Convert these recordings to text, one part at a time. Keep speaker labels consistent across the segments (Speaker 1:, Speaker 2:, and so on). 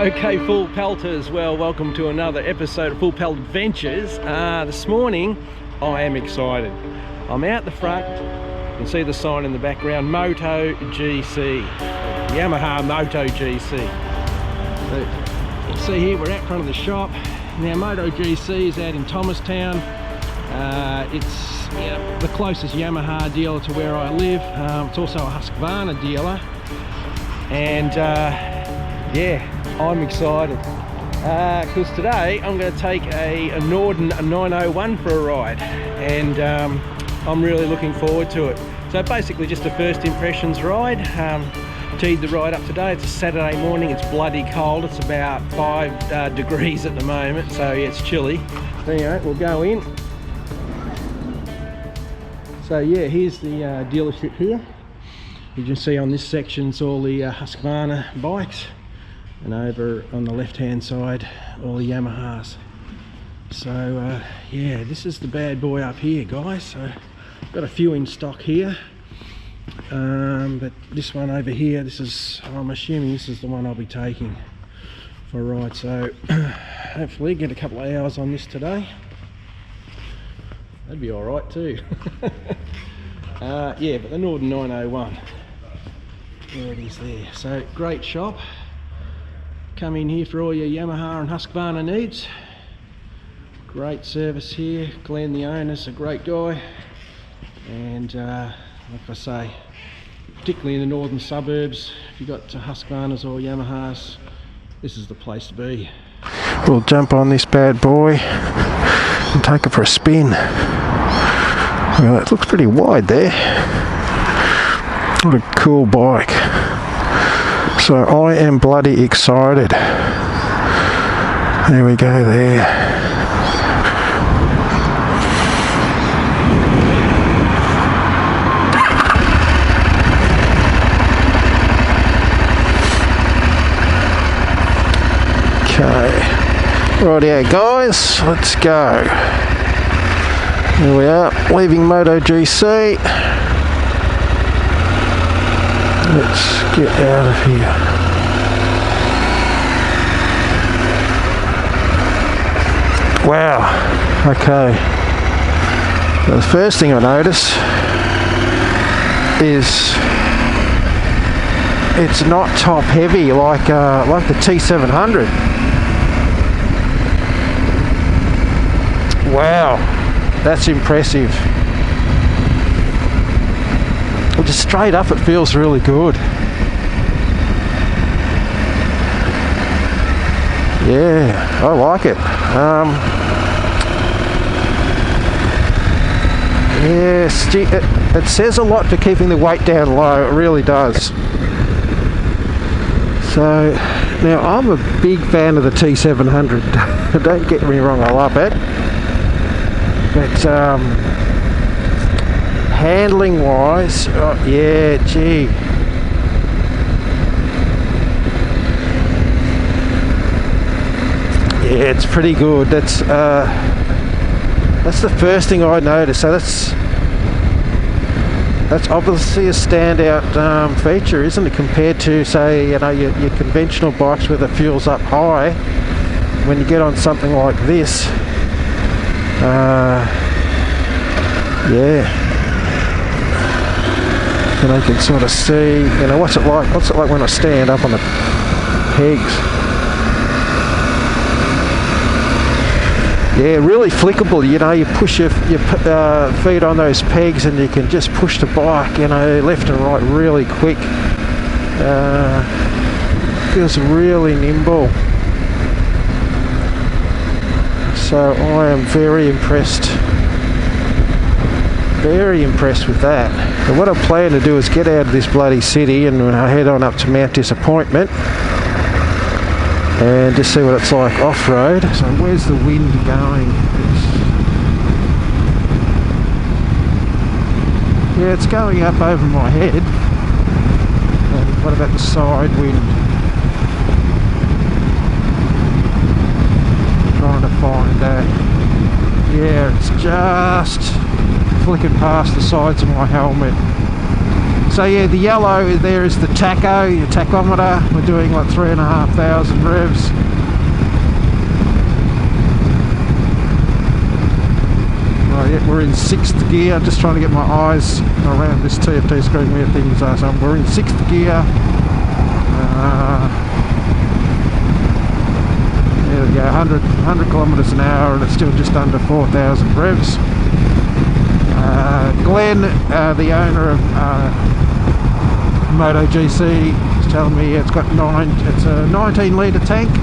Speaker 1: Okay, Full Pelters, well, welcome to another episode of Full Pelt Adventures. This morning, I am excited. I'm out the front, you can see the sign in the background, Moto GC, Yamaha Moto GC. So, you can see here, we're out front of the shop. Now, Moto GC is out in Thomastown. It's the closest Yamaha dealer to where I live. It's also a Husqvarna dealer. And yeah, I'm excited because today I'm going to take a Norden 901 for a ride, and I'm really looking forward to it. So basically just a first impressions ride. Teed the ride up today. It's a Saturday morning, it's bloody cold, it's about 5 degrees at the moment, so yeah, it's chilly. So anyway, we'll go in. So yeah, here's the dealership here. You can see on this section's all the Husqvarna bikes, and over on the left hand side all the Yamahas. So yeah, this is the bad boy up here, guys. So got a few in stock here, but this one over here, this is, I'm assuming this is the one I'll be taking for a ride. So hopefully get a couple of hours on this today. That'd be all right too. Yeah, but the Norden 901, there it is there. So great shop. Come in here for all your Yamaha and Husqvarna needs. Great service here. Glenn, the owner's a great guy, and like I say, particularly in the northern suburbs, if you've got Husqvarnas or Yamahas, this is the place to be. We'll jump on this bad boy and take it for a spin. Well, it looks pretty wide there. What a cool bike. So I am bloody excited. There we go there. Okay. Rightio guys, let's go. Here we are, leaving Moto GC. Let's get out of here. Wow, okay. So the first thing I notice is it's not top heavy like the T700. Wow, that's impressive. Just straight up, it feels really good. Yeah, I like it. Yes, it says a lot for keeping the weight down low. It really does. So now I'm a big fan of the T700. Don't get me wrong, I love it. But handling wise, oh, yeah, gee. Yeah, it's pretty good. That's the first thing I noticed. So that's obviously a standout feature, isn't it, compared to, say, you know, your conventional bikes where the fuel's up high. When you get on something like this, yeah. And I can sort of see, you know, what's it like when I stand up on the pegs. Yeah, really flickable, you know, you push your feet on those pegs and you can just push the bike, you know, left and right really quick. Feels really nimble. So I am very impressed with that. And what I plan to do is get out of this bloody city and head on up to Mount Disappointment and just see what it's like off-road. So where's the wind going? Yeah, it's going up over my head. And what about the side wind? Trying to find that. Yeah, it's just flicking past the sides of my helmet.
Speaker 2: So yeah, the yellow there is the tachometer. We're doing like 3,500 revs. Right, yeah, we're in 6th gear. Just trying to get my eyes around this TFT screen where things are. So we're in 6th gear. There we go, 100 kilometers an hour, and it's still just under 4,000 revs. Glenn, the owner of Moto GC, is telling me it's got it's a 19 litre tank, I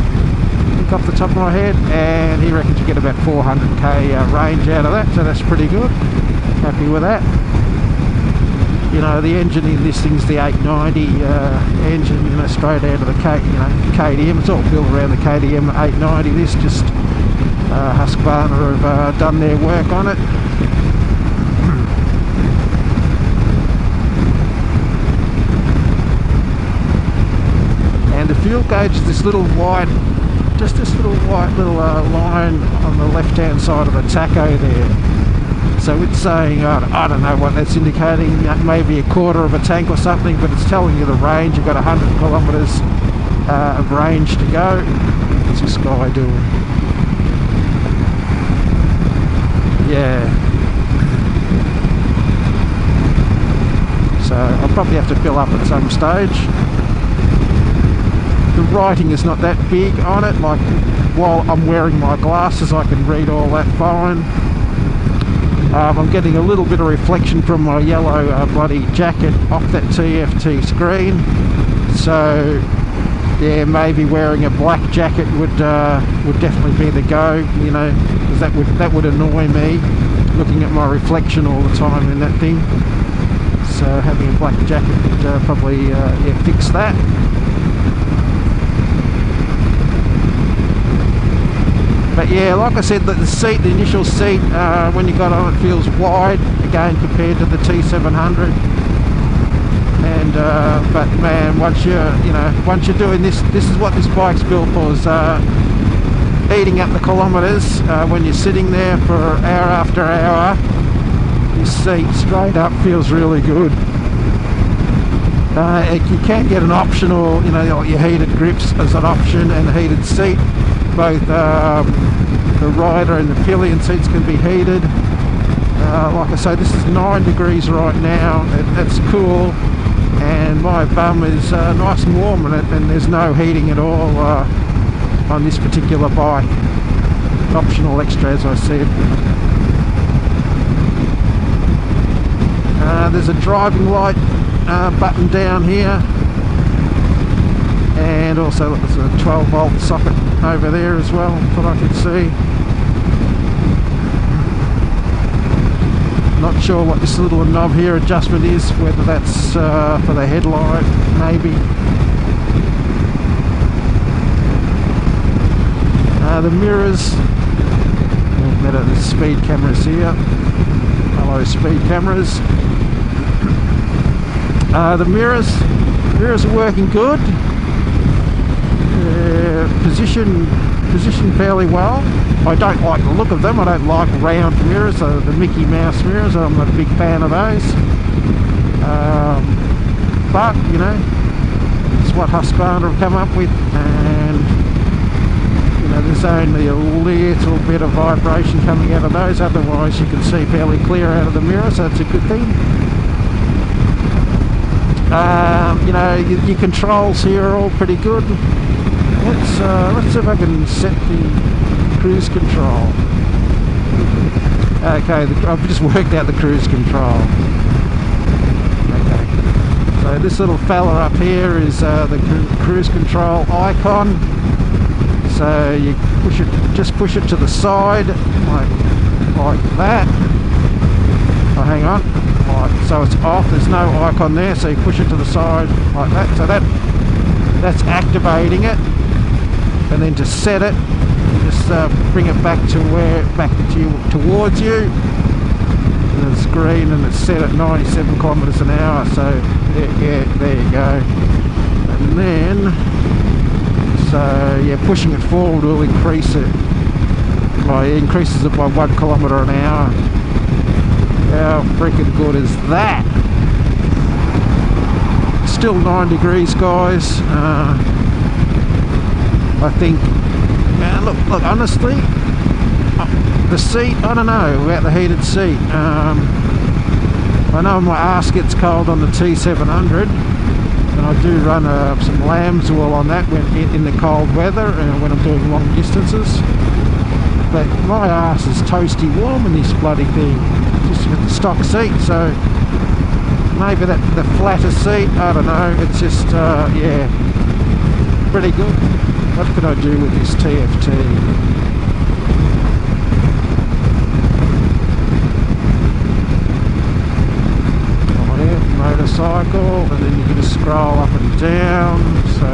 Speaker 2: think off the top of my head, and he reckons you get about 400k range out of that, so that's pretty good. Happy with that. You know, the engine in this thing's the 890 engine, you know, straight out of the KTM. It's all built around the KTM 890. This just Husqvarna have done their work on it. And the fuel gauge is this little white, just this little white line on the left-hand side of the tacho there. So it's saying, I don't know what that's indicating, maybe a quarter of a tank or something, but it's telling you the range. You've got 100 kilometres of range to go. What's this guy doing? Yeah. So I'll probably have to fill up at some stage. The writing is not that big on it, like while I'm wearing my glasses I can read all that fine. I'm getting a little bit of reflection from my yellow bloody jacket off that TFT screen, so yeah, maybe wearing a black jacket would definitely be the go, you know, because that would annoy me, looking at my reflection all the time in that thing. So having a black jacket would probably yeah, fix that. But yeah, like I said, the initial seat, when you got on it, feels wide again compared to the T700. And but man, once you're doing this is what this bike's built for, is eating up the kilometres. When you're sitting there for hour after hour, this seat straight up feels really good. You can get an optional, you know, your heated grips as an option and a heated seat. Both the rider and the pillion seats can be heated. Like I say, this is 9 degrees right now. That's cool, and my bum is nice and warm in it, and there's no heating at all on this particular bike. Optional extra, as I said. There's a driving light button down here, and also there's a 12-volt socket over there as well that I can see. Not sure what this little knob here adjustment is, whether that's for the headlight maybe. The mirrors, better the speed cameras here. Hello speed cameras. The mirrors are working good. Positioned fairly well. I don't like the look of them. I don't like round mirrors, the Mickey Mouse mirrors. I'm not a big fan of those. But you know, it's what Husqvarna have come up with, and you know, there's only a little bit of vibration coming out of those. Otherwise, you can see fairly clear out of the mirror, so it's a good thing. You know, your controls here are all pretty good. Let's see if I can set the cruise control. Okay, I've just worked out the cruise control. Okay, so this little fella up here is the cruise control icon. So you just push it to the side, like that. Oh, hang on. Right, so it's off. There's no icon there, so you push it to the side like that. So that's activating it. And then to set it, just bring it back towards you. And it's green, and it's set at 97 kilometers an hour. So yeah, there you go. And then, so yeah, pushing it forward will increase it. Well, it increases it by 1 kilometer an hour. How freaking good is that? still 9 degrees, guys. I think, look, honestly, the seat, I don't know about the heated seat. I know my ass gets cold on the T700, and I do run some lamb's wool on that when in the cold weather when I'm doing long distances. But my ass is toasty warm in this bloody thing, just with the stock seat. So maybe the flatter seat, I don't know. It's just yeah, pretty good. What could I do with this TFT? Motorcycle, and then you can just scroll up and down. So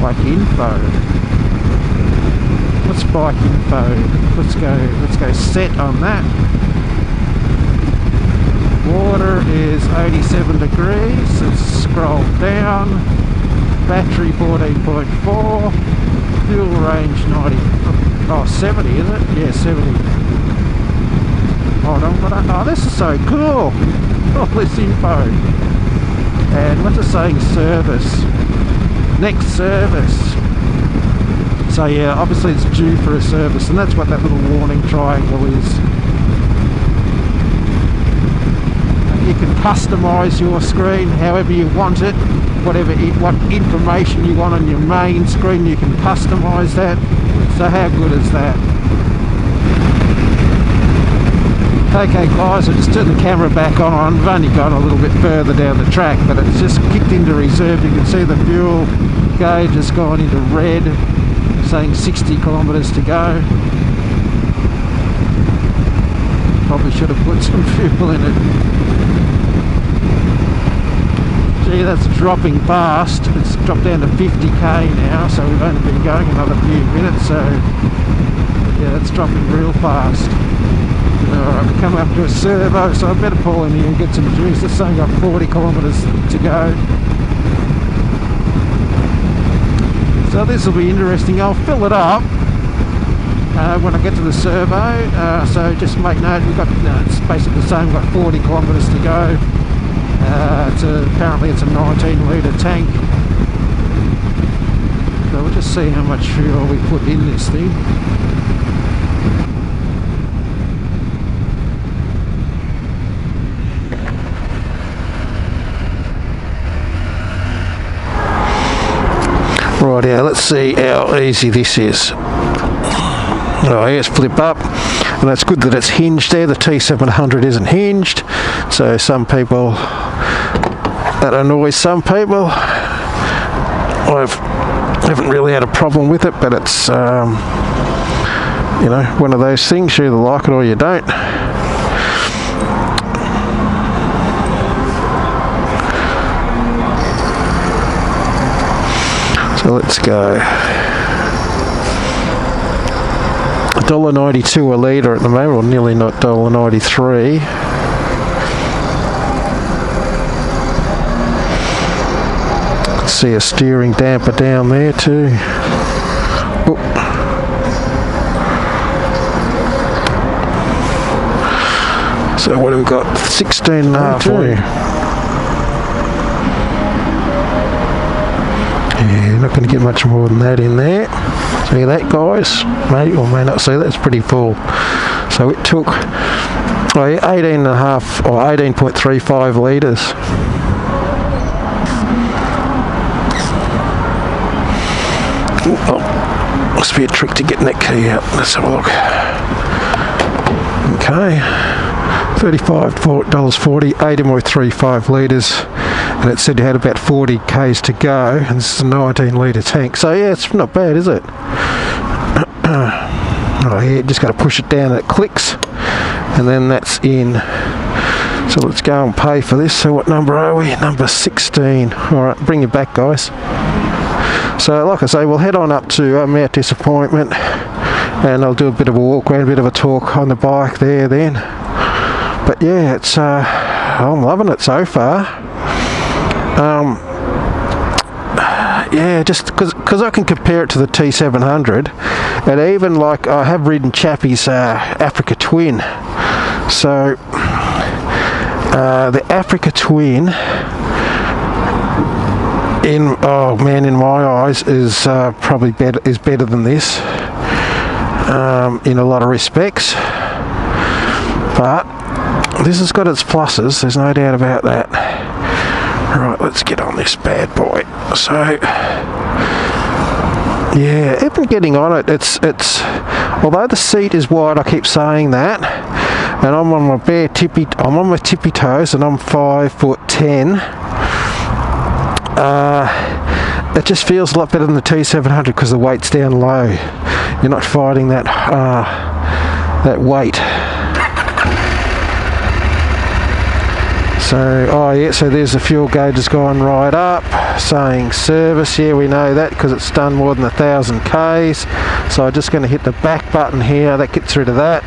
Speaker 2: bike info. What's bike info? Let's go set on that. Water is 87 degrees. Let's scroll down. Battery 14.4. Fuel range 70, is it? Yeah, 70. Hold on, oh, this is so cool. All this info. And what's it saying? Service. Next service. So yeah, obviously it's due for a service, and that's what that little warning triangle is. You can customise your screen however you want it. What information you want on your main screen, you can customise that. So how good is that? Okay guys, I've just turned the camera back on. I've only gone a little bit further down the track, but it's just kicked into reserve. You can see the fuel gauge has gone into red, saying 60 kilometres to go. Probably should have put some fuel in it. Gee, that's dropping fast. It's dropped down to 50k now, so we've only been going another few minutes, so yeah, it's dropping real fast. Alright, we're coming up to a servo, so I better pull in here and get some juice. This thing got 40 kilometres to go. So this will be interesting. I'll fill it up when I get to the servo, so just make note, we've got, it's basically the same, we've got 40 kilometres to go. Apparently it's a 19 litre tank, so we'll just see how much fuel we put in this thing. Right, yeah, let's see how easy this is. Oh yes, flip up, and that's good that it's hinged there. The T700 isn't hinged, so some people, that annoys some people. I haven't really had a problem with it, but it's you know, one of those things, you either like it or you don't. So let's go. $1.92 a litre at the moment, or nearly not $1.93. See a steering damper down there too. Oop. So what have we got? 16.5. Yeah, not going to get much more than that in there. See that, guys? May or may not see that. It's pretty full. So it took 18.5 or 18.35 litres. Oh, must be a trick to getting that key out. Let's have a look. Okay, $35.40, 18.35 litres, and it said you had about 40 k's to go, and this is a 19 litre tank. So yeah, it's not bad, is it? Oh yeah, just got to push it down and it clicks, and then that's in. So let's go and pay for this. So what number are we? Number 16. Alright, bring it back, guys. So like I say, we'll head on up to Mount Disappointment, and I'll do a bit of a walk around, a bit of a talk on the bike there then. But yeah, it's I'm loving it so far. Yeah, just because I can compare it to the T700, And even like I have ridden Chappie's Africa Twin, so the Africa Twin in my eyes is probably better than this in a lot of respects, but this has got its pluses, there's no doubt about that. Right, let's get on this bad boy. So yeah, even getting on it, it's although the seat is wide, I keep saying that, and I'm on my tippy toes, and I'm 5'10". It just feels a lot better than the T700 because the weight's down low. You're not fighting that weight. So, oh yeah, so there's the fuel gauge has gone right up, saying service. Yeah, we know that because it's done more than 1,000 Ks. So I'm just going to hit the back button here, that gets rid of that.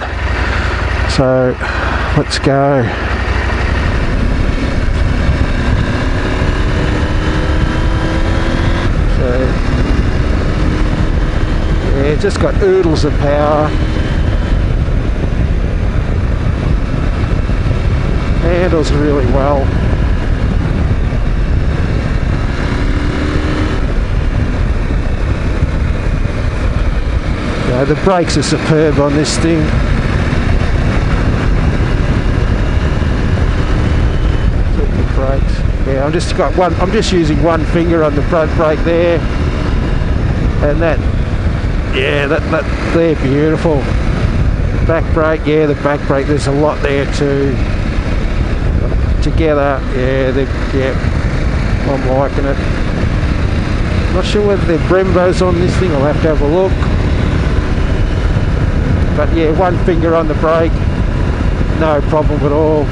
Speaker 2: So, let's go. So, yeah, it's just got oodles of power. Handles really well. Yeah, the brakes are superb on this thing. The brakes. Yeah, I'm just using one finger on the front brake there, and that. Yeah, that they're beautiful. Back brake. Yeah, the back brake. There's a lot there too. Together, yeah, I'm liking it. Not sure whether they're Brembos on this thing, I'll have to have a look. But yeah, one finger on the brake, no problem at all.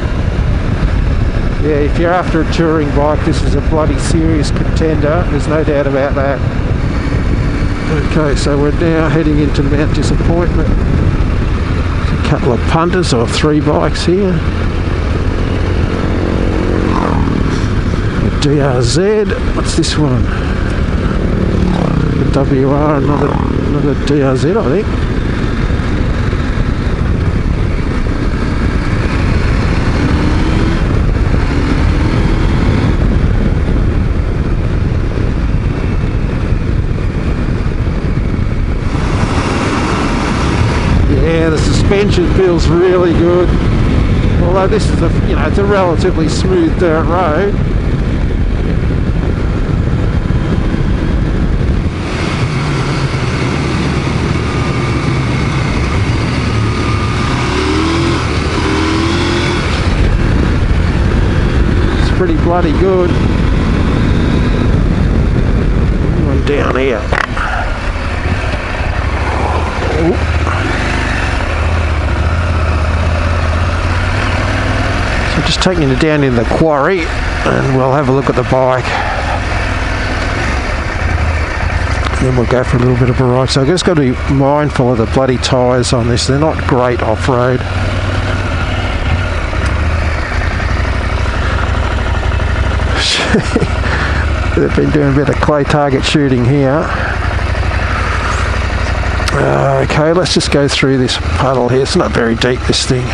Speaker 2: Yeah, if you're after a touring bike, this is a bloody serious contender, there's no doubt about that. Okay, so we're now heading into Mount Disappointment. There's a couple of punters, or 3 bikes here. DRZ, what's this one? The WR, another DRZ, I think. Yeah, the suspension feels really good. Although this is it's a relatively smooth dirt road. Pretty bloody good. One down here. Ooh. So just taking it down in the quarry, and we'll have a look at the bike. Then we'll go for a little bit of a ride. So I've just got to be mindful of the bloody tyres on this. They're not great off-road. They've been doing a bit of clay target shooting here. Okay, let's just go through this puddle here. It's not very deep, this thing.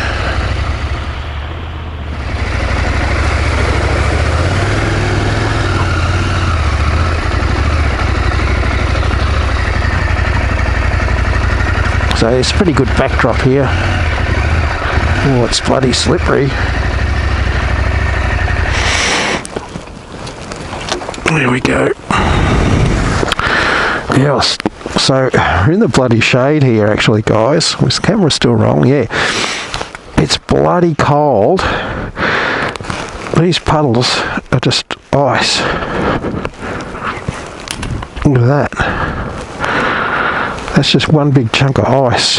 Speaker 2: So it's a pretty good backdrop here. Oh, it's bloody slippery. There we go. Yeah, so we're in the bloody shade here actually, guys. Was the camera still rolling? Yeah. It's bloody cold. These puddles are just ice. Look at that. That's just one big chunk of ice.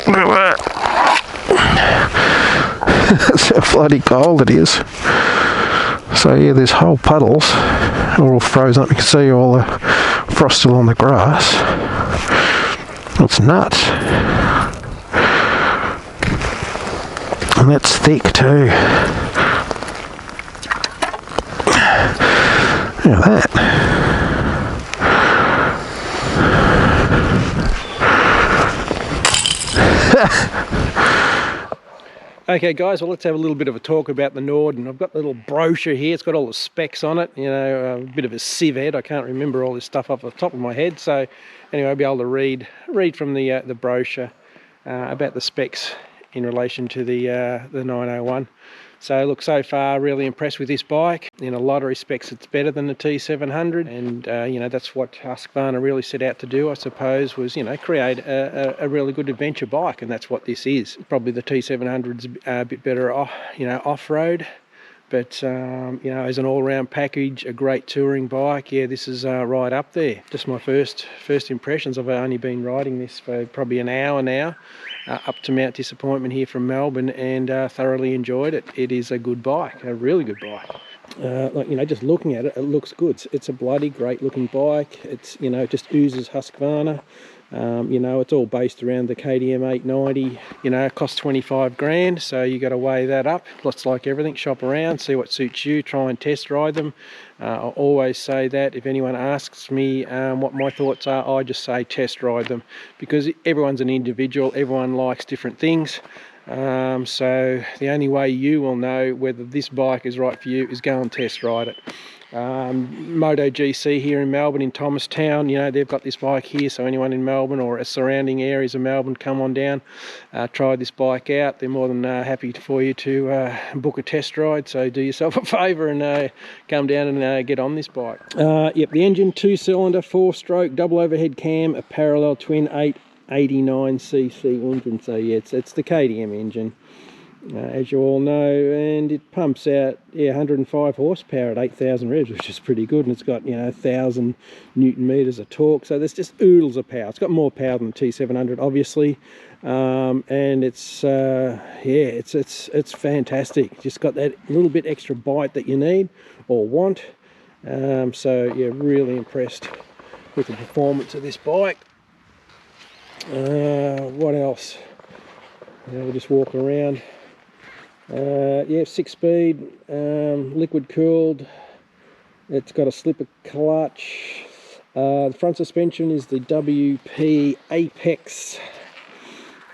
Speaker 2: Look at that. That's how bloody cold it is. So yeah, there's whole puddles are all frozen up. You can see all the frost still on the grass. It's nuts. And that's thick too. Look at that.
Speaker 1: Okay guys, well let's have a little bit of a talk about the Norden. I've got the little brochure here, it's got all the specs on it, you know, a bit of a sieve head. I can't remember all this stuff off the top of my head, so anyway I'll be able to read from the brochure about the specs in relation to the 901. So look, so far really impressed with this bike. In a lot of respects it's better than the T700, and you know, that's what Husqvarna really set out to do, I suppose, was, you know, create a really good adventure bike, and that's what this is. Probably the T700's a bit better off, you know, off-road, but you know, as an all-round package, a great touring bike, yeah, this is right up there. Just my first impressions. I've only been riding this for probably an hour now, up to Mount Disappointment here from Melbourne, and thoroughly enjoyed it. It is a good bike, a really good bike. Like, you know, just looking at it, it looks good. It's a bloody great looking bike. It's, you know, it just oozes Husqvarna. You know, it's all based around the KTM 890. You know, it costs 25 grand, so you got to weigh that up. Lots like everything, shop around, see what suits you, try and test ride them. I always say that if anyone asks me what my thoughts are, I just say test ride them, because everyone's an individual, everyone likes different things. So the only way you will know whether this bike is right for you is go and test ride it. Moto GC here in Melbourne, in Thomastown, you know, they've got this bike here, so anyone in Melbourne or surrounding areas of Melbourne, come on down, try this bike out. They're more than happy for you to book a test ride, so do yourself a favour and come down and get on this bike. Yep, the engine, 2-cylinder, 4-stroke, double overhead cam, a parallel twin 889cc engine, so yeah, it's the KTM engine. As you all know, and it pumps out, yeah, 105 horsepower at 8,000 revs, which is pretty good, and it's got, you know, 1,000 newton meters of torque, so there's just oodles of power. It's got more power than the T700, obviously, and it's yeah, it's fantastic. Just got that little bit extra bite that you need or want. So yeah, really impressed with the performance of this bike. What else? We'll just walk around. Yeah, 6-speed, liquid cooled. It's got a slipper clutch. The front suspension is the WP Apex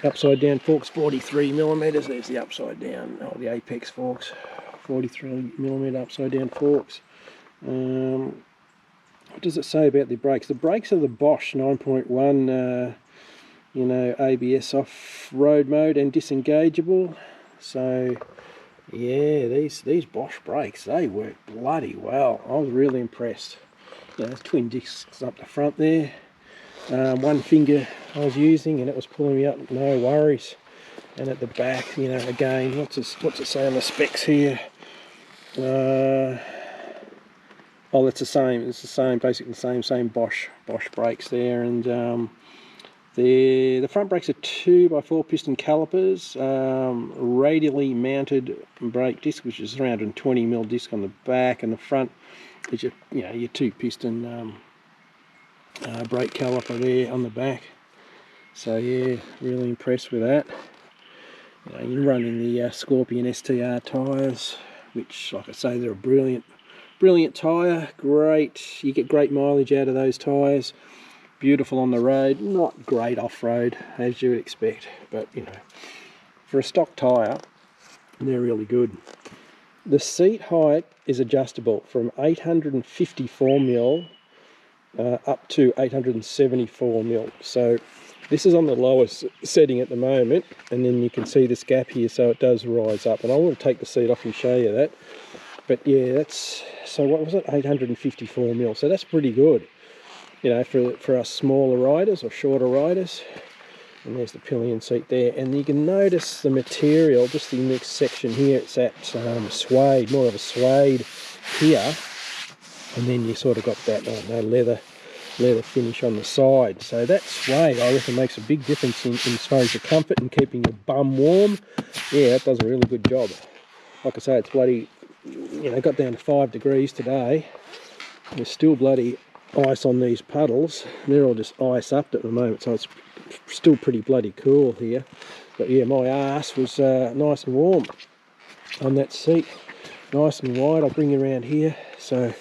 Speaker 1: upside down forks, 43mm. There's the upside down, oh, the Apex forks, 43mm upside down forks. What does it say about the brakes? The brakes are the Bosch 9.1 you know, ABS off-road mode and disengageable. So yeah, these Bosch brakes, they work bloody well. I was really impressed. You know, there's twin discs up the front there. One finger I was using and it was pulling me up, no worries. And at the back, you know, again, what's it say on the specs here? Oh, it's the same. It's the same, basically the same Bosch brakes there, and the front brakes are 2x4 piston calipers, radially mounted brake disc, which is 320mm disc on the back, and the front is your 2-piston brake caliper there on the back. So yeah, really impressed with that. You're running the Scorpion STR tyres, which, like I say, they're a brilliant tyre. Great, you get great mileage out of those tyres. Beautiful on the road, not great off-road as you would expect, but you know, for a stock tyre, they're really good. The seat height is adjustable from 854mm up to 874mm. So this is on the lowest setting at the moment, and then you can see this gap here, so it does rise up. And I will take the seat off and show you that. But yeah, that's, so what was it, 854mm, so that's pretty good. You know, for us smaller riders or shorter riders. And there's the pillion seat there, and you can notice the material, just the next section here, it's that suede, more of a suede here, and then you sort of got that leather finish on the side. So that suede, I reckon, makes a big difference in as far as the comfort and keeping your bum warm. Yeah, it does a really good job. Like I say, it's bloody, you know, got down to 5 degrees today. There's still bloody ice on these puddles. They're all just ice up at the moment, so it's still pretty bloody cool here. But yeah, my arse was nice and warm on that seat, nice and wide. I'll bring you around here. So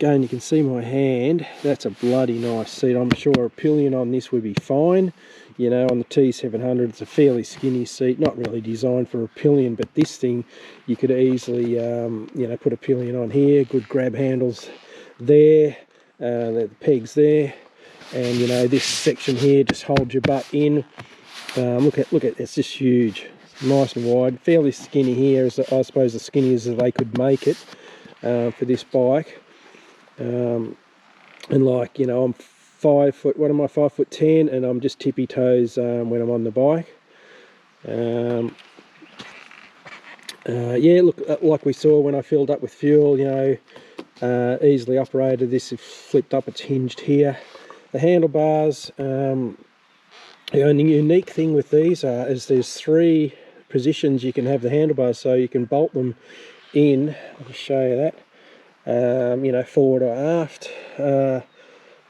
Speaker 1: again, you can see my hand. That's a bloody nice seat. I'm sure a pillion on this would be fine. You know, on the T700, it's a fairly skinny seat, not really designed for a pillion, but this thing, you could easily, you know, put a pillion on here, good grab handles there, the pegs there, and, you know, this section here just holds your butt in. Look at, it's just huge. It's nice and wide, fairly skinny here, I suppose the skinniest as they could make it for this bike. And like, you know, I'm 5 foot, what am I, 5'10", and I'm just tippy toes when I'm on the bike. Yeah, look, like we saw when I filled up with fuel, you know, easily operated. This is flipped up, it's hinged here. The handlebars, the only unique thing with these is there's 3 positions you can have the handlebars, so you can bolt them in. I'll just show you that. You know, forward or aft,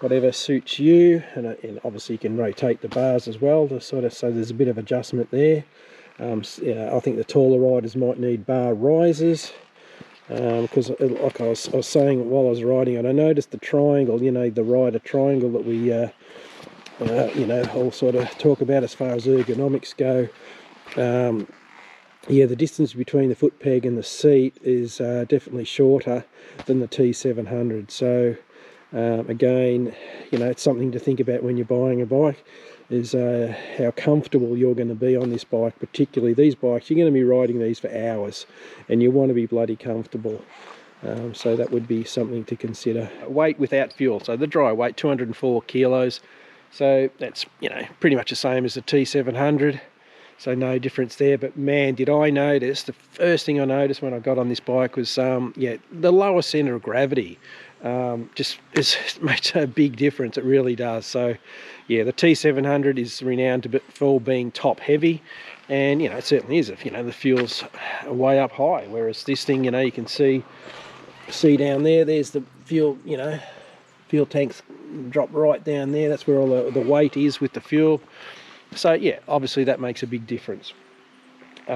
Speaker 1: whatever suits you, and obviously you can rotate the bars as well to sort of, so there's a bit of adjustment there. Yeah, I think the taller riders might need bar risers, because like I was saying while I was riding it, I noticed the triangle, you know, the rider triangle that we you know, all sort of talk about as far as ergonomics go. Yeah, the distance between the foot peg and the seat is definitely shorter than the T700. So again, you know, it's something to think about when you're buying a bike, is how comfortable you're going to be on this bike. Particularly these bikes, you're going to be riding these for hours, and you want to be bloody comfortable. So that would be something to consider. Weight without fuel, so the dry weight 204 kilos. So that's, you know, pretty much the same as the T700. So no difference there. But man, did I notice, the first thing I noticed when I got on this bike was yeah, the lower center of gravity. Just makes a big difference, it really does. So yeah, the T700 is renowned for being top heavy, and you know, it certainly is. If you know, the fuel's way up high, whereas this thing, you know, you can see down there, there's the fuel, you know, fuel tanks drop right down there. That's where all the weight is with the fuel. So yeah, obviously that makes a big difference. You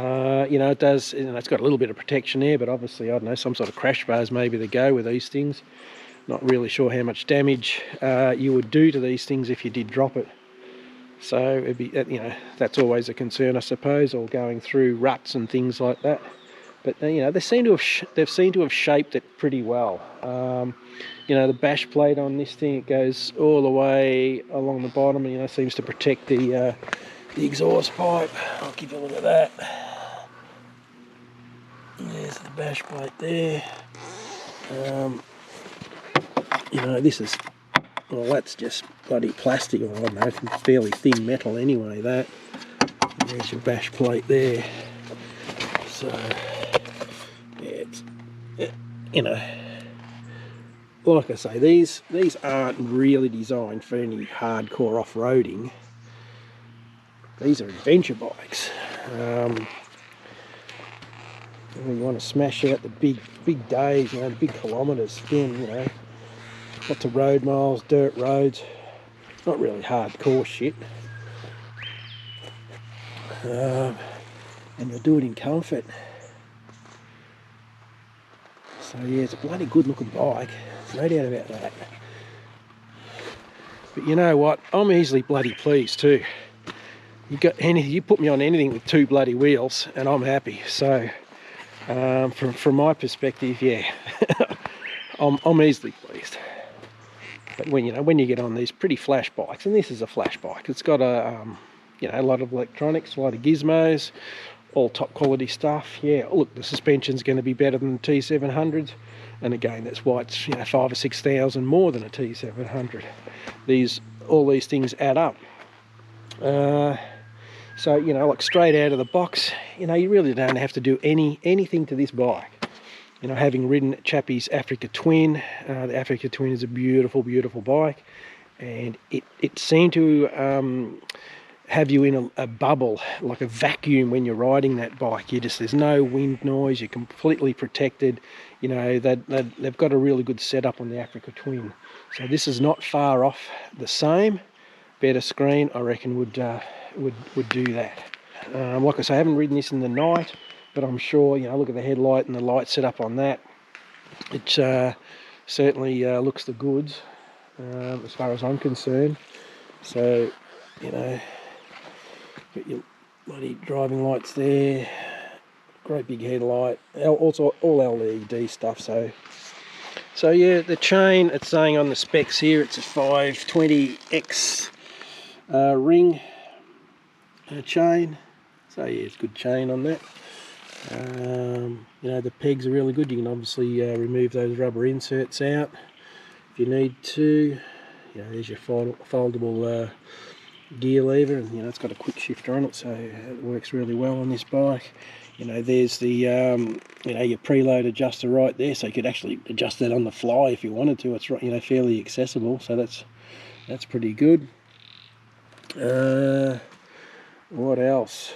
Speaker 1: know, it does, you know, it's got a little bit of protection there, but obviously, I don't know, some sort of crash bars maybe to go with these things. Not really sure how much damage you would do to these things if you did drop it. So it'd be, you know, that's always a concern, I suppose, or going through ruts and things like that. But you know, they've seemed to have shaped it pretty well. You know, the bash plate on this thing, it goes all the way along the bottom, and you know, seems to protect the exhaust pipe. I'll give you a look at that. There's the bash plate there. You know, this is, well, that's just bloody plastic, or I don't know, it's fairly thin metal anyway, that. And there's your bash plate there. So, yeah, it's, you know, like I say, these aren't really designed for any hardcore off-roading. These are adventure bikes. You want to smash out the big days, you know, the big kilometres, spin, you know, lots of road miles, dirt roads. Not really hardcore shit. And you'll do it in comfort. So yeah, it's a bloody good looking bike. There's no doubt about that. But you know what? I'm easily bloody pleased too. You put me on anything with 2 bloody wheels and I'm happy. So from my perspective, yeah, I'm easily pleased. But when you get on these pretty flash bikes, and this is a flash bike, it's got a you know, a lot of electronics, a lot of gizmos, all top quality stuff. Yeah, look, the suspension's going to be better than the T700s, and again, that's why it's, you know, 5,000 or 6,000 more than a T700. All these things add up. So you know, like straight out of the box, you know, you really don't have to do anything to this bike. You know, having ridden Chappie's Africa Twin, the Africa Twin is a beautiful, beautiful bike, and it seemed to have you in a bubble, like a vacuum when you're riding that bike. There's no wind noise, you're completely protected. You know, they've got a really good setup on the Africa Twin. So this is not far off the same. Better screen, I reckon, would do that. Like I say, I haven't ridden this in the night, but I'm sure, you know, look at the headlight and the light setup on that. It's certainly looks the goods as far as I'm concerned. So, you know, got your bloody driving lights there, great big headlight, also all LED stuff. So yeah, the chain, it's saying on the specs here, it's a 520X ring chain. So yeah, it's good chain on that. You know, the pegs are really good. You can obviously remove those rubber inserts out if you need to. You know, there's your foldable gear lever, and you know, it's got a quick shifter on it, so it works really well on this bike. You know, there's the you know, your preload adjuster right there, so you could actually adjust that on the fly if you wanted to. It's, you know, fairly accessible, so that's pretty good. What else?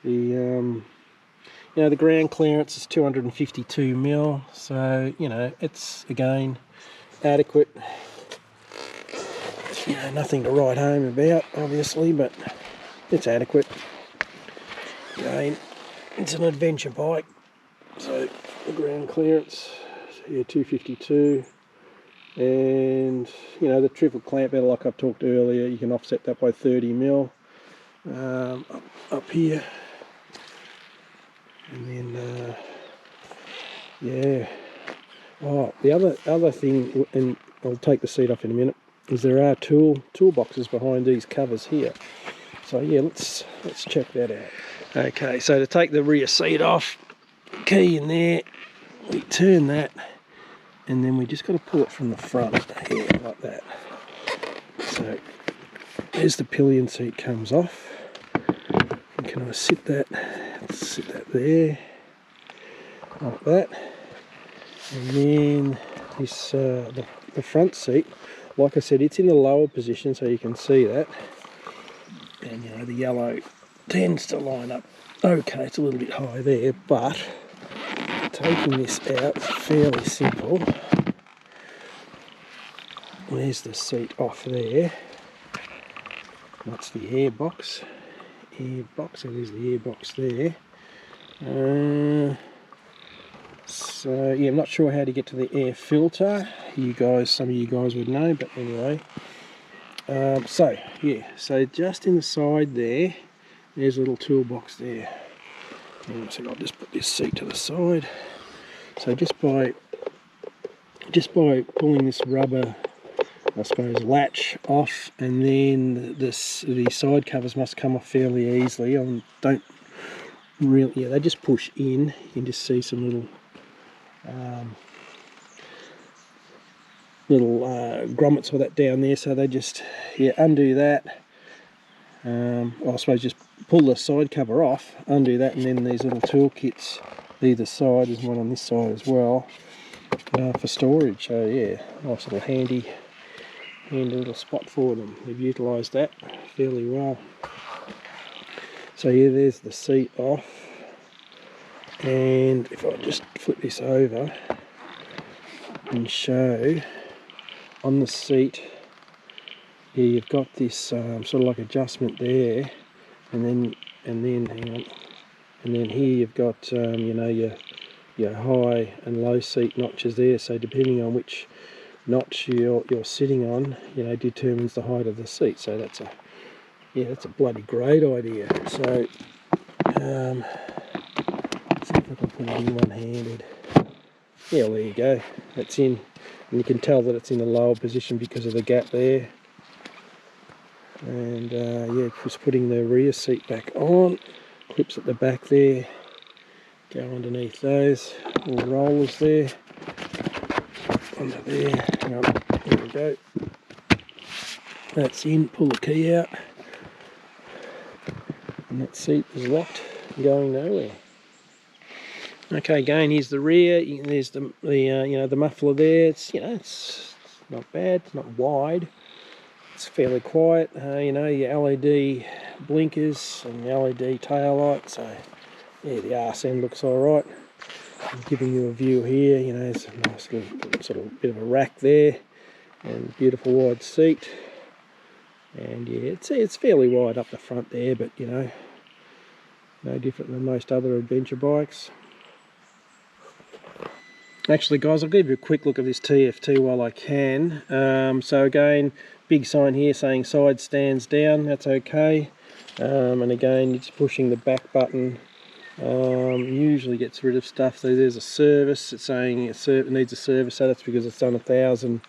Speaker 1: The you know, the ground clearance is 252mm, so you know, it's again adequate. You know, nothing to write home about, obviously, but it's adequate. Again, it's an adventure bike, so the ground clearance, yeah, 252, and you know, the triple clamp better, like I talked earlier, you can offset that by 30mm up here, and then yeah. Oh, the other thing, and I'll take the seat off in a minute, is there are toolboxes behind these covers here. So yeah, let's check that out. Okay, so to take the rear seat off, key in there, we turn that, and then we just got to pull it from the front here, like that. So there's the pillion seat comes off. And can I sit that there, like that. And then this the front seat, like I said, it's in the lower position, so you can see that. And you know, the yellow tends to line up okay, it's a little bit high there, but taking this out is fairly simple. There's the seat off there. That's the airbox. So there's the airbox there. So yeah, I'm not sure how to get to the air filter. Some of you guys would know, but anyway. So yeah, so just in the side there, there's a little toolbox there. And so I'll just put this seat to the side. So just by pulling this rubber, I suppose, latch off, and then the side covers must come off fairly easily. Don't really, yeah, they just push in. You can just see some little grommets or that down there, so they just, yeah, undo that. I suppose just pull the side cover off, undo that, and then these little tool kits either side. There's one on this side as well for storage. So yeah, nice little handy little spot for them. They've utilised that fairly well. So yeah, there's the seat off, and if I just flip this over and show on the seat, yeah, you've got this sort of like adjustment there, and then hang on, and then here you've got you know, your high and low seat notches there. So depending on which notch you're sitting on, you know, determines the height of the seat. So that's a bloody great idea. So see if I can put it in one-handed. Yeah, well, there you go. That's in, and you can tell that it's in a lower position because of the gap there. And yeah, just putting the rear seat back on, clips at the back there, go underneath those little rollers there, under there. There we go. That's in. Pull the key out, and that seat is locked, going nowhere. Okay, again, here's the rear. There's the you know, the muffler there. It's, you know, it's not bad. It's not wide. It's fairly quiet. You know, your LED blinkers and your LED tail light. So yeah, the arse end looks all right. I'm giving you a view here. You know, there's a nice little sort of bit of a rack there, and beautiful wide seat. And yeah, it's fairly wide up the front there, but you know, no different than most other adventure bikes. Actually guys, I'll give you a quick look at this TFT while I can. So again, big sign here saying side stands down, that's okay. And again, it's pushing the back button. Usually gets rid of stuff. So there's a service, it's saying it needs a service, so that's because it's done 1,000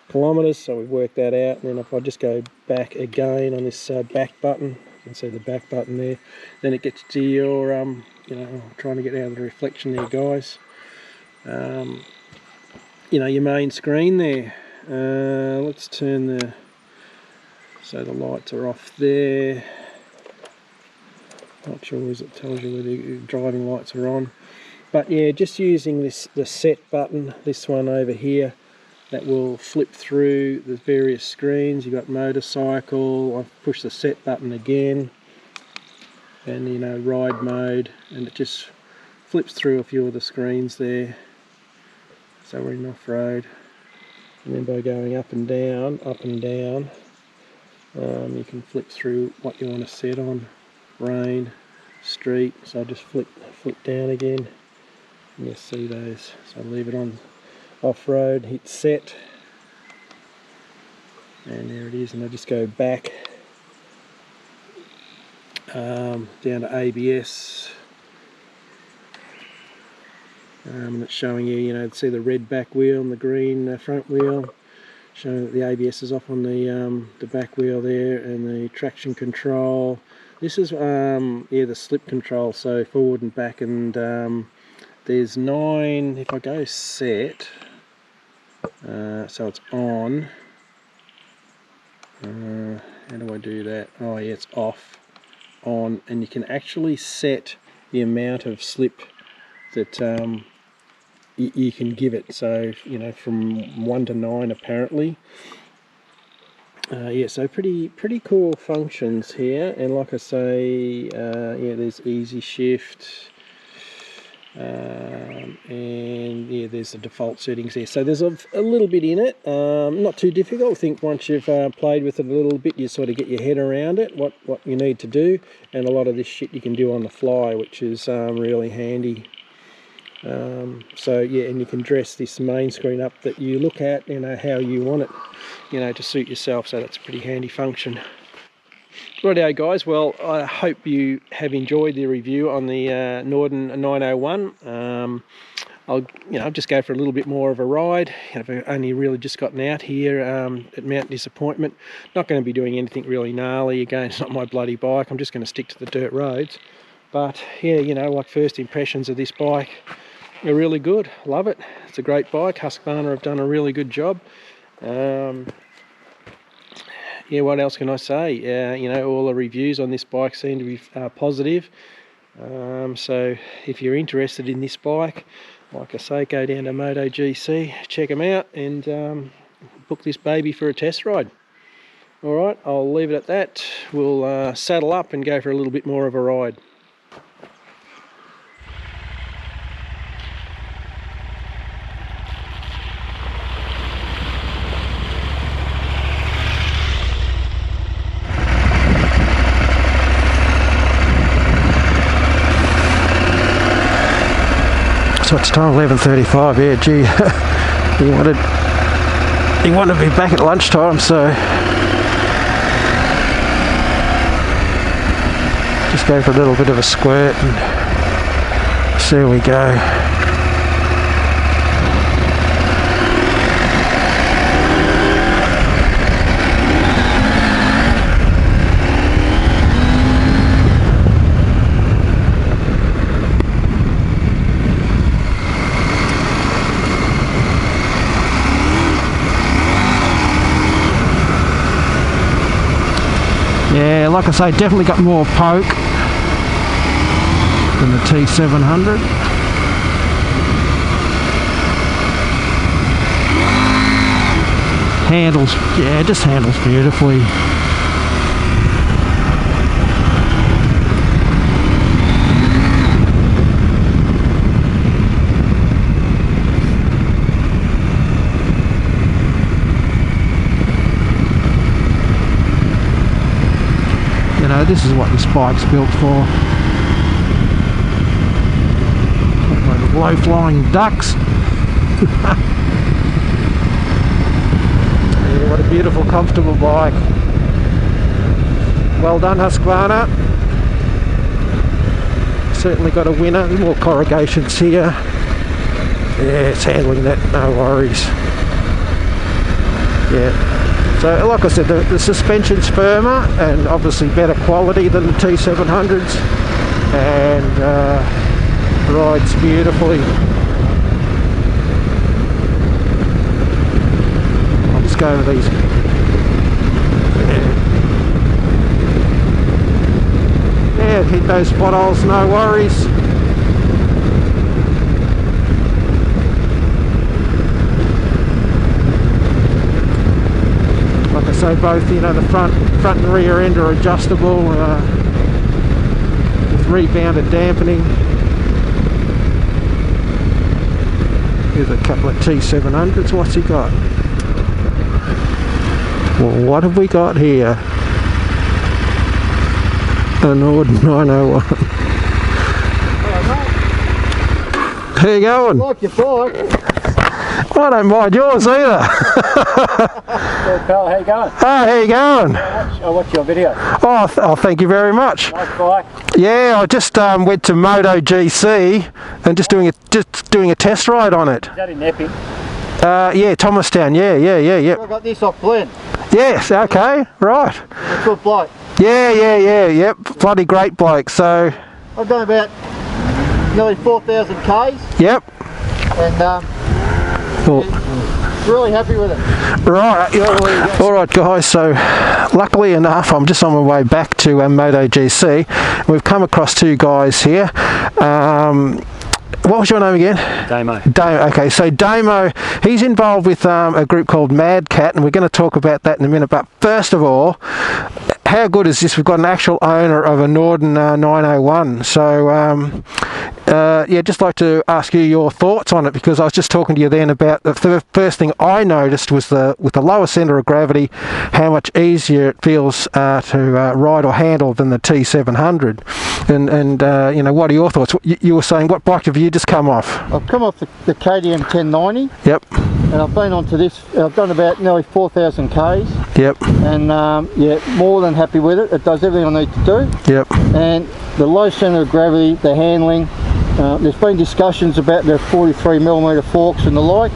Speaker 1: kilometers, so we've worked that out. And then if I just go back again on this back button, you can see the back button there, then it gets to your you know, I'm trying to get out of the reflection there guys, you know, your main screen there. Let's turn the, so the lights are off there. Not sure as it tells you whether the driving lights are on, but yeah, just using the set button, this one over here, that will flip through the various screens. You've got motorcycle, I've pushed the set button again, and you know, ride mode, and it just flips through a few of the screens there. So we're in off-road, and then by going up and down, you can flip through what you want to set on. Rain, street, so I just flip down again, and you'll see those. So I leave it on off-road, hit set, and there it is, and I just go back down to ABS, and it's showing you, you know, see the red back wheel and the green front wheel, showing that the ABS is off on the back wheel there, and the traction control. This is yeah, the slip control, so forward and back, and there's 9, if I go set, so it's on, how do I do that? Oh yeah, it's off, on, and you can actually set the amount of slip that you can give it, so you know, from 1 to 9 apparently. Yeah, so pretty cool functions here, and like I say, yeah, there's easy shift, and yeah, there's the default settings there. So there's a little bit in it, not too difficult. I think once you've played with it a little bit, you sort of get your head around it, what you need to do, and a lot of this shit you can do on the fly, which is really handy. So yeah, and you can dress this main screen up that you look at, you know, how you want it, you know, to suit yourself, so that's a pretty handy function. Righto guys, well, I hope you have enjoyed the review on the Norden 901. I'll just go for a little bit more of a ride. I've only really just gotten out here at Mount Disappointment. Not going to be doing anything really gnarly. Again, it's not my bloody bike. I'm just going to stick to the dirt roads. But yeah, you know, like first impressions of this bike are really good. Love it. It's a great bike. Husqvarna have done a really good job. Yeah, what else can I say? You know, all the reviews on this bike seem to be positive. So if you're interested in this bike, like I say, go down to Moto GC, check them out, and book this baby for a test ride. Alright, I'll leave it at that. We'll saddle up and go for a little bit more of a ride.
Speaker 2: So it's time 11:35. Yeah, gee, he wanted to be back at lunchtime, so just go for a little bit of a squirt and see where we go. Yeah, like I say, definitely got more poke than the T700. Handles, yeah, just handles beautifully. You know, this is what this bike's built for. Low flying ducks. Yeah, what a beautiful, comfortable bike. Well done, Husqvarna. Certainly got a winner. More corrugations here. Yeah, it's handling that, no worries. Yeah. So, like I said, the suspension's firmer and obviously better quality than the T700s, and rides beautifully. I'll just go over these. Yeah, hit those potholes, no worries. Like I say, both, you know, the front and rear end are adjustable with rebounded dampening. Here's a couple of T700s. What's he got? Well, what have we got here? A Norden 901. How you going?
Speaker 3: I like your bike.
Speaker 2: I don't mind yours either.
Speaker 3: Well, pal, how you going?
Speaker 2: Oh, how you going?
Speaker 3: I watch your video.
Speaker 2: Oh, thank you very much.
Speaker 3: Nice bike.
Speaker 2: Yeah, I just went to Moto GC and just doing a test ride on it.
Speaker 3: Is that in Epping?
Speaker 2: Yeah, Thomastown. Yeah.
Speaker 3: I got this off Glenn.
Speaker 2: Yes. Okay. Right.
Speaker 3: A good bloke.
Speaker 2: Yep. Bloody great bloke. So.
Speaker 3: I've done about nearly 4,000 Ks.
Speaker 2: Yep.
Speaker 3: And
Speaker 2: Cool.
Speaker 3: really happy with it.
Speaker 2: Right. All right, guys. So, luckily enough, I'm just on my way back to Moto GC. We've come across two guys here. What was your name again?
Speaker 3: Damo.
Speaker 2: Okay, so Damo, he's involved with a group called MADCAT, and we're going to talk about that in a minute. But first of all, how good is this? We've got an actual owner of a Norden 901. So, yeah, just like to ask you your thoughts on it, because I was just talking to you then about the first thing I noticed was with the lower centre of gravity, how much easier it feels to ride or handle than the T700. And you know, what are your thoughts? You were saying, what bike have you just come off?
Speaker 3: I've come off the KTM 1090.
Speaker 2: Yep.
Speaker 3: And I've been onto this. I've done about nearly 4,000 Ks.
Speaker 2: Yep.
Speaker 3: And yeah, more than happy with it. It does everything I need to do.
Speaker 2: Yep.
Speaker 3: And the low centre of gravity, the handling. There's been discussions about the 43mm forks and the like.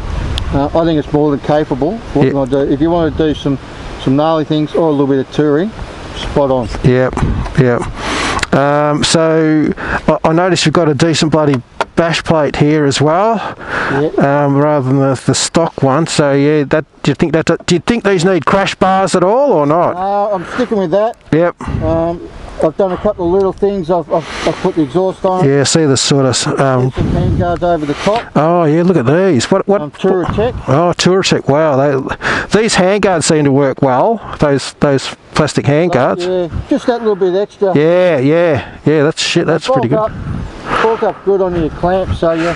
Speaker 3: I think it's more than capable. What can I do? If you want to do some gnarly things or a little bit of touring, spot on.
Speaker 2: Yep. So I noticed you've got a decent bloody bash plate here as well, rather than the stock one. So yeah, do you think these need crash bars at all or not?
Speaker 3: I'm sticking with that.
Speaker 2: Yep.
Speaker 3: I've done a couple of little things. I've put the exhaust on.
Speaker 2: Yeah, see the sort of
Speaker 3: some handguards over the top.
Speaker 2: Oh yeah, look at these. What?
Speaker 3: Touratech.
Speaker 2: Oh, Touratech. Wow, these handguards seem to work well. Those plastic handguards.
Speaker 3: Yeah, just that little bit extra.
Speaker 2: Yeah. That's shit. That's pretty good.
Speaker 3: Bulk up good on your clamp, so you're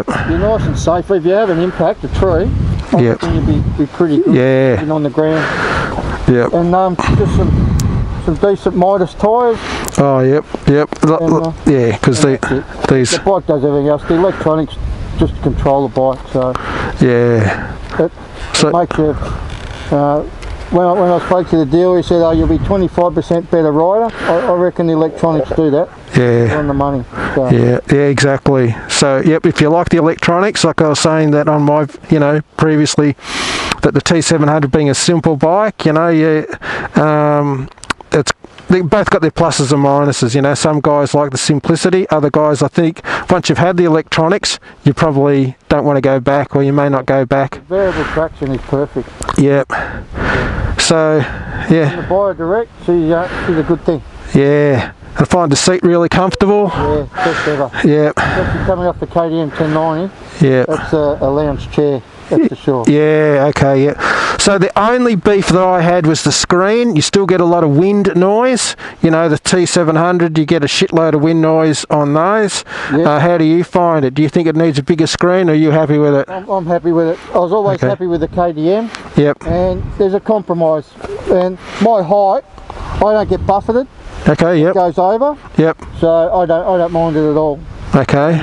Speaker 3: nice and safe. If you have an impact, a tree, I think you'll be pretty good.
Speaker 2: Yeah.
Speaker 3: On the ground.
Speaker 2: Yep.
Speaker 3: And just some decent Midas tyres.
Speaker 2: Oh, yep. And, yeah, because these.
Speaker 3: The bike does everything else. The electronics just control the bike, so.
Speaker 2: Yeah.
Speaker 3: It makes you. When I spoke to the dealer, he said, "Oh, you'll be 25% better rider." I reckon the electronics do that.
Speaker 2: Yeah.
Speaker 3: On the money. So.
Speaker 2: Yeah, exactly. So, yep, if you like the electronics, like I was saying that on my, previously, that the T700 being a simple bike, they both got their pluses and minuses. Some guys like the simplicity. Other guys, I think, once you've had the electronics, you probably don't want to go back, or you may not go back.
Speaker 3: Variable traction is perfect.
Speaker 2: Yep. So, yeah.
Speaker 3: And the buyer direct, she's a good thing.
Speaker 2: Yeah. I find the seat really comfortable.
Speaker 3: Yeah, best ever.
Speaker 2: Yep.
Speaker 3: Especially coming off the KTM 1090.
Speaker 2: Yeah.
Speaker 3: That's a lounge chair, that's for sure.
Speaker 2: Yeah, okay, yeah. So the only beef that I had was the screen. You still get a lot of wind noise. The T700, you get a shitload of wind noise on those. Yep. How do you find it? Do you think it needs a bigger screen, or are you happy with it?
Speaker 3: I'm happy with it. I was always happy with the KTM.
Speaker 2: Yep.
Speaker 3: And there's a compromise. And my height, I don't get buffeted.
Speaker 2: Okay, yep.
Speaker 3: It goes over.
Speaker 2: Yep.
Speaker 3: So I don't mind it at all.
Speaker 2: Okay.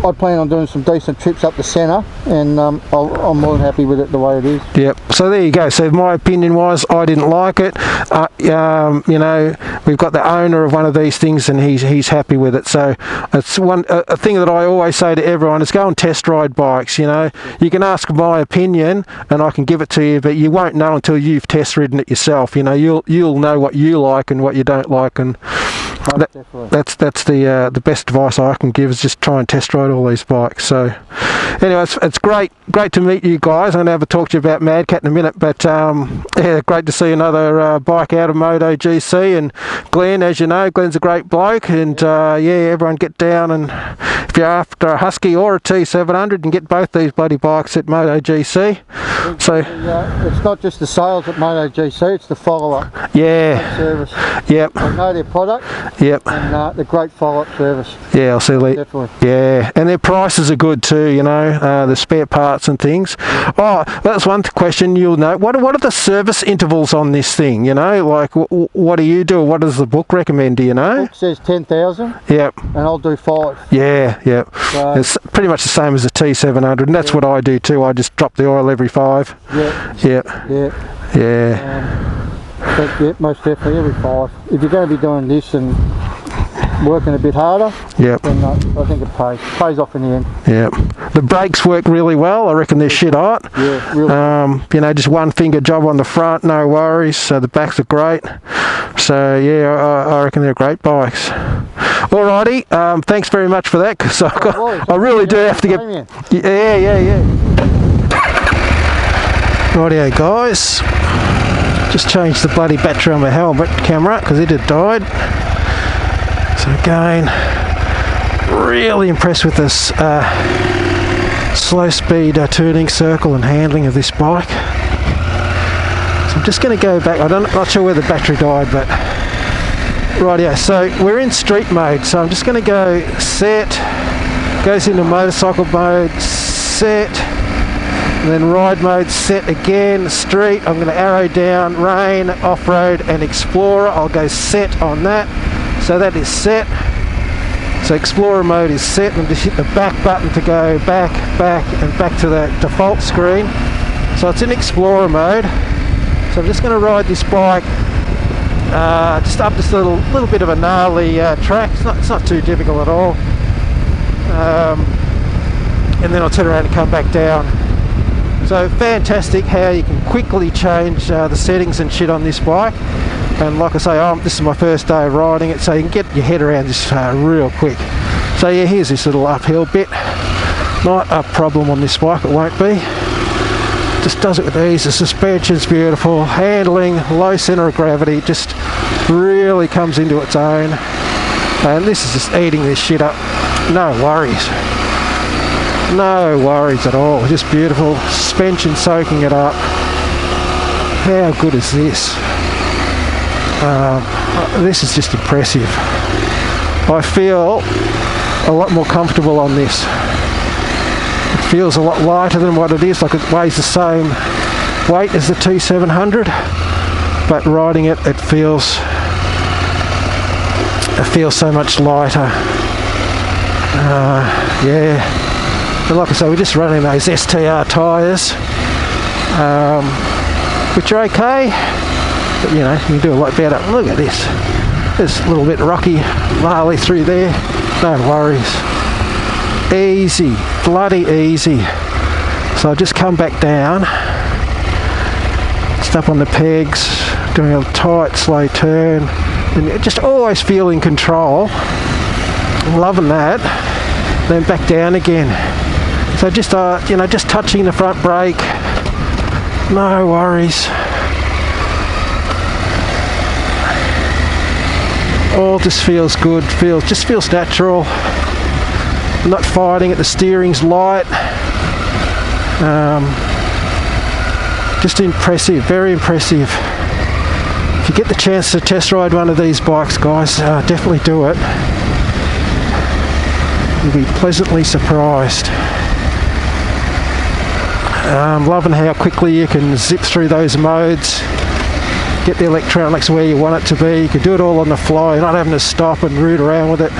Speaker 3: I plan on doing some decent trips up the centre, and I'm more than happy with it the way it is.
Speaker 2: Yep. So there you go. So my opinion was I didn't like it. You know, we've got the owner of one of these things, and he's happy with it. So it's a thing that I always say to everyone is go and test ride bikes. You know, you can ask my opinion, and I can give it to you, but you won't know until you've test ridden it yourself. You know, you'll know what you like and what you don't like, and that's the best advice I can give is just try and test ride all these bikes. So anyway, it's great to meet you guys. I'm going to have a talk to you about MADCAT in a minute, but yeah, great to see another bike out of Moto GC. And Glenn, as you know, Glenn's a great bloke, and yeah, everyone get down, and if you're after a Husky or a T700, you can get both these bloody bikes at Moto GC. So
Speaker 3: it's not just the sales at Moto GC, it's the follow-up.
Speaker 2: Yeah.
Speaker 3: Service.
Speaker 2: Yep.
Speaker 3: They know their product.
Speaker 2: Yep.
Speaker 3: And the great follow-up service.
Speaker 2: Yeah, I'll see that.
Speaker 3: Definitely.
Speaker 2: Yeah, and their prices are good too, you know, the spare parts and things. Oh, that's one question you'll know. What are the service intervals on this thing, you know? Like, what do you do? What does the book recommend, do you know?
Speaker 3: The book says 10,000.
Speaker 2: Yep.
Speaker 3: And I'll do 5.
Speaker 2: Yeah, yep. So, it's pretty much the same as the T700, and that's what I do too. I just drop the oil every 5.
Speaker 3: Yeah.
Speaker 2: Yep.
Speaker 3: Yeah.
Speaker 2: Yeah.
Speaker 3: But yeah, most definitely every 5. If you're going to be doing this and working a bit harder,
Speaker 2: yep,
Speaker 3: then I think it pays off in the end.
Speaker 2: Yep. The brakes work really well. I reckon they're shit hot.
Speaker 3: Yeah, really.
Speaker 2: You know, just one finger job on the front, no worries. So the backs are great. So yeah, I reckon they're great bikes. Alrighty, thanks very much for that, because I really do have to get. Yeah. Rightio, guys. Just changed the bloody battery on my helmet camera because it had died. So again, really impressed with this slow speed turning circle and handling of this bike. So I'm just going to go back. I'm not sure where the battery died, but rightio. So we're in street mode. So I'm just going to go set, goes into motorcycle mode, set, and then ride mode, set again, street. I'm going to arrow down, rain, off-road and explorer. I'll go set on that. So that is set. So explorer mode is set, and just hit the back button to go back, and back to the default screen. So it's in explorer mode. So I'm just going to ride this bike just up this little bit of a gnarly track. It's not too difficult at all. And then I'll turn around and come back down. So fantastic how you can quickly change the settings and shit on this bike. And like I say, this is my first day of riding it, so you can get your head around this real quick. So yeah, here's this little uphill bit. Not a problem on this bike, it won't be. Just does it with ease. The suspension's beautiful, handling, low centre of gravity, just really comes into its own. And this is just eating this shit up. No worries. No worries at all, just beautiful. Suspension soaking it up. How good is this? This is just impressive. I feel a lot more comfortable on this. It feels a lot lighter than what it is, like it weighs the same weight as the T700, but riding it, it feels so much lighter. Yeah. And like I say, we're just running those STR tyres, which are okay, but you know, you can do a lot better. Look at this. It's a little bit rocky, gnarly through there. No worries. Easy, bloody easy. So I'll just come back down, just up on the pegs, doing a tight, slow turn, and just always feel in control. I'm loving that. Then back down again. So just you know, just touching the front brake, no worries. All just feels good, just feels natural. I'm not fighting it, the steering's light. Just impressive, very impressive. If you get the chance to test ride one of these bikes, guys, definitely do it. You'll be pleasantly surprised. I'm loving how quickly you can zip through those modes, get the electronics where you want it to be. You can do it all on the fly, you're not having to stop and root around with it.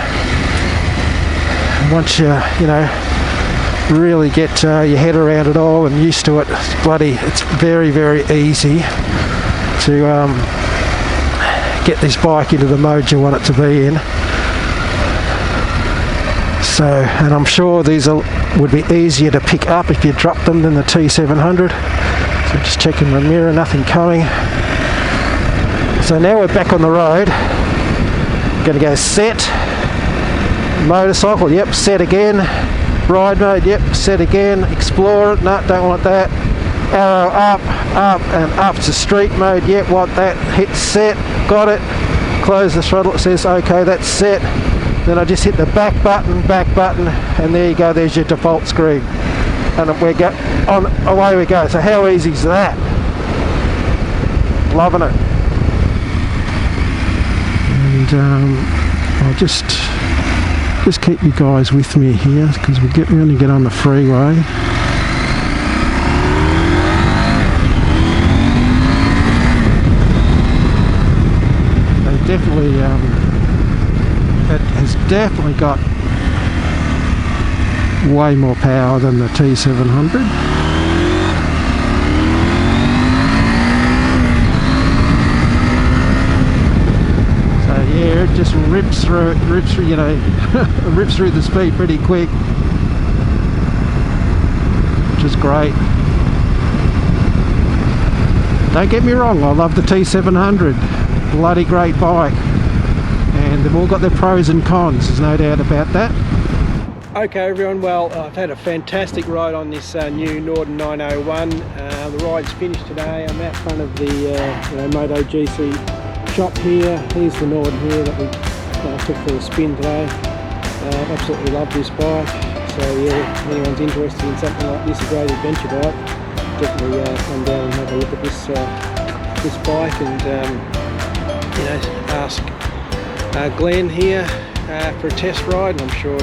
Speaker 2: once you know, really get your head around it all and used to it, it's very, very easy to get this bike into the mode you want it to be in. So, and I'm sure these would be easier to pick up if you drop them than the T700. So just checking the mirror, nothing coming. So now we're back on the road. Going to go set, motorcycle, yep, set again, ride mode, yep, set again, explorer, no, don't want that, arrow up, and up to street mode, yep, want that, hit set, got it, close the throttle, it says okay, that's set. Then I just hit the back button, and there you go, there's your default screen. And away we go. So how easy is that? Loving it. And I'll just keep you guys with me here, because we're going to get on the freeway. They definitely it has definitely got way more power than the T700. So yeah, it just rips through, you know, rips through the speed pretty quick, which is great. Don't get me wrong, I love the T700, bloody great bike. And they've all got their pros and cons, there's no doubt about that.
Speaker 1: Okay everyone, well I've had a fantastic ride on this new Norden 901. The ride's finished today. I'm out front of the Moto GC shop here. Here's the Norden here that we took for a spin today. Absolutely love this bike. So yeah, if anyone's interested in something like this, a great adventure bike, definitely come down and have a look at this bike, and ask Glenn here for a test ride, and I'm sure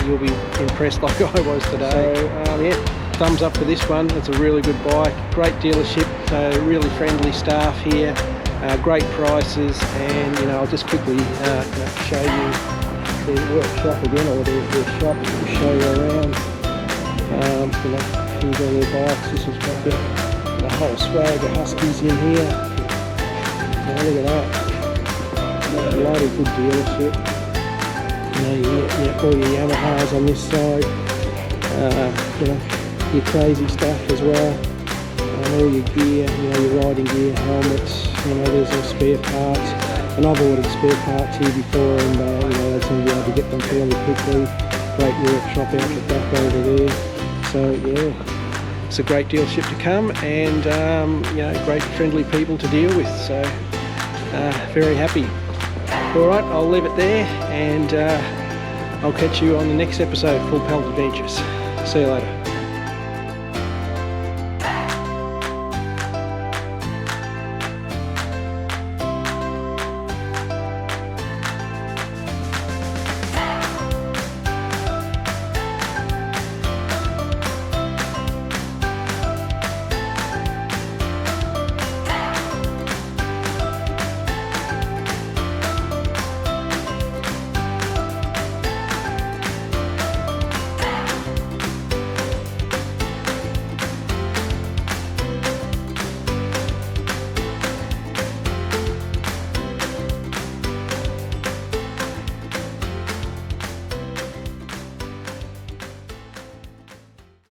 Speaker 1: you'll be impressed like I was today. So yeah, thumbs up for this one. It's a really good bike, great dealership, so really friendly staff here, great prices, and I'll just quickly show you the workshop again, or their shop, to show you around. Here's all their bikes. This has got the whole swag of Huskies in here. Now look at that. Bloody good dealership. You get all your Yamahas on this side. Your crazy stuff as well. All your gear, your riding gear, helmets. There's all spare parts. And I've ordered spare parts here before, and they seem to be able to get them fairly quickly. Great workshop out the back over there. So yeah, it's a great dealership to come, and great friendly people to deal with. So very happy. Alright, I'll leave it there, and I'll catch you on the next episode of Full Pelt Adventures. See you later.